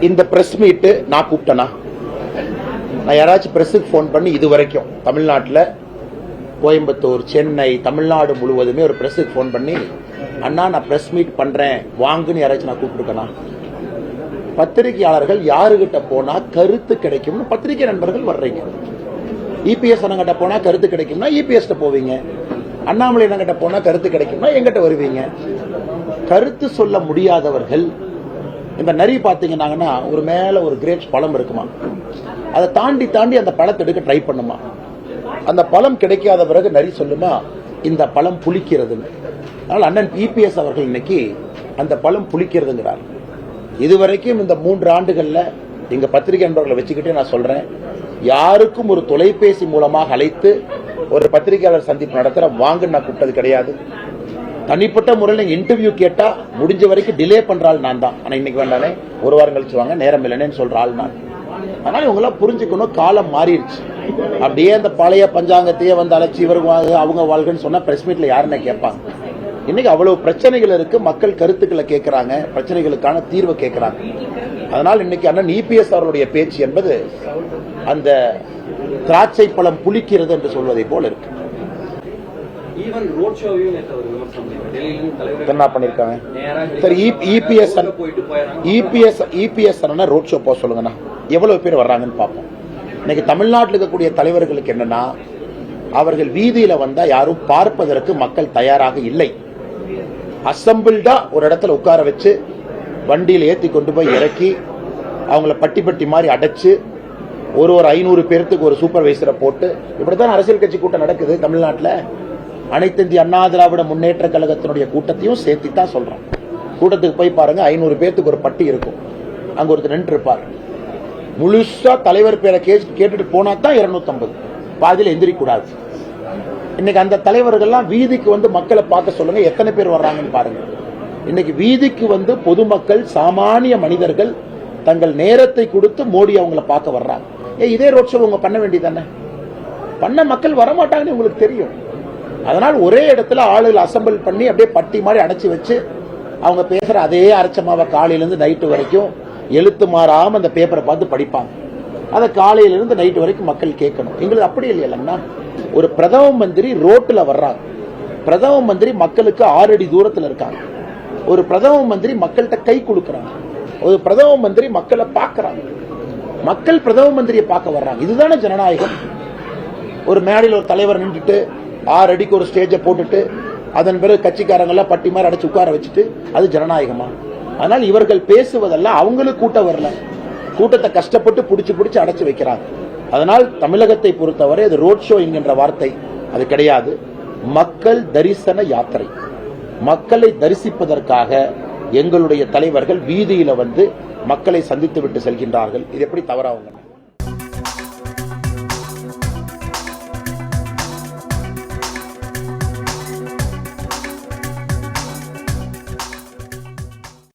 இந்த press meet நான் கூப்பிட்டேனா? நான் யாராச்சும் பிரஸுக்கு போன் பண்ணி இது வரைக்கும் தமிழ்நாட்டில் கோயம்புத்தூர், சென்னை, தமிழ்நாடு முழுவதுமே ஒரு பிரஸுக்கு போன் பண்ணி அண்ணா நான் பிரஸ் மீட் பண்றேன் வாங்குன்னு யாராச்சும் நான் கூப்பிட்டுருக்கேனா? பத்திரிகையாளர்கள் யாருகிட்ட போனா கருத்து கிடைக்கும்னு பத்திரிகை நண்பர்கள் வர்றீங்க. இபிஎஸ் அண்ணங்கிட்ட போனா கருத்து கிடைக்கும்னா இபிஎஸ் போவீங்க. அண்ணாமலை அண்ணங்கிட்ட போனா கருத்து கிடைக்கும்னா எங்கிட்ட வருவீங்க. கருத்து சொல்ல முடியாதவர்கள் இந்த நரி பாத்தீங்கன்னா ஒரு மேல ஒரு கிரேப்ஸ் பழம் இருக்குமா, அதை தாண்டி தாண்டி அந்த பழத்தை எடுக்க ட்ரை பண்ணுமா. அந்த பழம் கிடைக்காத பிறகு நரி சொல்லுமா இந்த பழம் புளிக்கிறதுன்னு. அதனால அண்ணன் இபிஎஸ் அவர்கள் இன்னைக்கு அந்த பழம் புளிக்கிறதுங்கிறார். இதுவரைக்கும் இந்த 3 ஆண்டுகள்ல எங்க பத்திரிகை நண்பர்களை வச்சுக்கிட்டே நான் சொல்றேன், யாருக்கும் ஒரு தொலைபேசி மூலமாக அழைத்து ஒரு பத்திரிகையாளர் சந்திப்பு நடத்துற வாங்க நான் கூப்பிட்டது கிடையாது. தனிப்பட்ட முறையில் இன்டர்வியூ கேட்டா முடிஞ்ச வரைக்கும் டிலே பண்றாள் நான் தான். ஆனா இன்னைக்கு வேண்டானே, ஒரு வாரம் கழிச்சு வாங்க, நேரம் இல்லைன்னு சொல்ற ஆள் நான். அதனால இவங்கெல்லாம் புரிஞ்சுக்கணும், காலம் மாறிடுச்சு. அப்படியே அந்த பழைய பஞ்சாங்கத்தையே வந்து அழைச்சி இவருக்கு அவங்க வாழ்க்கைன்னு சொன்னா பிரஸ் மீட்ல யாருன்னு கேட்பாங்க. இன்னைக்கு அவ்வளவு பிரச்சனைகள் இருக்கு, மக்கள் கருத்துக்களை கேட்கிறாங்க, பிரச்சனைகளுக்கான தீர்வை கேட்கிறாங்க. அதனால் இன்னைக்கு அண்ணன் இபிஎஸ் அவருடைய பேச்சு என்பது அந்த திராட்சை பழம் புளிக்கிறது என்று சொல்வதை போல இருக்கு. என்ன பண்ணிருக்காங்க ரோட் ஷோ போக சொல்லுங்கண்ணா, எவ்வளவு பேர் வர்றாங்கன்னு பார்ப்போம். இன்னைக்கு தமிழ்நாட்டில் இருக்கக்கூடிய தலைவர்களுக்கு என்னன்னா, அவர்கள் வீதியில வந்தா யாரும் பார்ப்பதற்கு மக்கள் தயாராக இல்லை. அசம்பிள்டா ஒரு இடத்துல உட்கார வச்சு வண்டியில் ஏற்றி கொண்டு போய் இறக்கி அவங்கள பட்டி பட்டி மாதிரி அடைச்சு ஒரு 500 பேருக்கு ஒரு சூப்பர்வைசரை போட்டு இப்படித்தான் அரசியல் கட்சி கூட்டம் நடக்குது தமிழ்நாட்டில். அனைத்து இந்திய அண்ணா திராவிட முன்னேற்ற கழகத்தினுடைய கூட்டத்தையும் சேர்த்து தான் சொல்றோம். கூட்டத்துக்கு போய் பாருங்க, 500 பேருக்கு ஒரு பட்டி இருக்கும், அங்க ஒருத்தர் நின்று இருப்பார். முழுசா தலைவர் பேரை கேட்டுட்டு போனா தான் 250, பாதியில் எந்திரிக்க கூடாது. இன்னைக்கு அந்த தலைவர்கள்லாம் வீதிக்கு வந்து மக்களை பார்க்க சொல்லுங்க, எத்தனை பேர் வர்றாங்கன்னு பாருங்க. இன்னைக்கு வீதிக்கு வந்து பொதுமக்கள், சாமானிய மனிதர்கள் தங்கள் நேரத்தை கொடுத்து மோடி அவங்களை பார்க்க வர்றாங்க. இதே ரோட் ஷோ உங்க பண்ண வேண்டியதானே? பண்ண மக்கள் வரமாட்டாங்கன்னு உங்களுக்கு தெரியும். அதனால் ஒரே இடத்துல ஆளுகள் அசம்பிள் பண்ணி அப்படியே பட்டி மாதிரி அடைச்சி வச்சு அவங்க பேசுற அதே அரைச்சமாவை காலையிலிருந்து நைட்டு வரைக்கும் எழுத்து மாறாம அந்த பேப்பரை பார்த்து படிப்பாங்க. அதை காலையிலிருந்து நைட்டு வரைக்கும் மக்கள் கேட்கணும். எங்களுக்கு அப்படி இல்லையா? ஒரு பிரதம மந்திரி ரோட்ல வர்றாங்க, பிரதம மந்திரி மக்களுக்கு 6 அடி தூரத்தில் இருக்காங்க, ஒரு பிரதம மந்திரி மக்கள்கிட்ட கை கொடுக்கறாங்க, ஒரு பிரதம மந்திரி மக்களை பார்க்கறாங்க, மக்கள் பிரதம மந்திரியை பார்க்க வர்றாங்க. இதுதானே ஜனநாயகம். ஒரு மேடையில் ஒரு தலைவர் நின்றுட்டு 6 அடிக்கு ஒரு ஸ்டேஜை போட்டுட்டு அதன் பிறகு கட்சிக்காரங்கெல்லாம் பட்டி மாதிரி அடைச்சு உட்கார வச்சுட்டு அது ஜனநாயகமா? அதனால் இவர்கள் பேசுவதெல்லாம் அவங்களுக்கு கூட்டம் வரல, கூட்டத்தை கஷ்டப்பட்டு பிடிச்சு அடைச்சு வைக்கிறாங்க. அதனால் தமிழகத்தை பொறுத்தவரை அது ரோட் ஷோ என்கின்ற வார்த்தை அது கிடையாது. மக்கள் தரிசன யாத்திரை. மக்களை தரிசிப்பதற்காக எங்களுடைய தலைவர்கள் வீதியில வந்து மக்களை சந்தித்து விட்டு செல்கின்றார்கள். இது எப்படி தவறாகும்?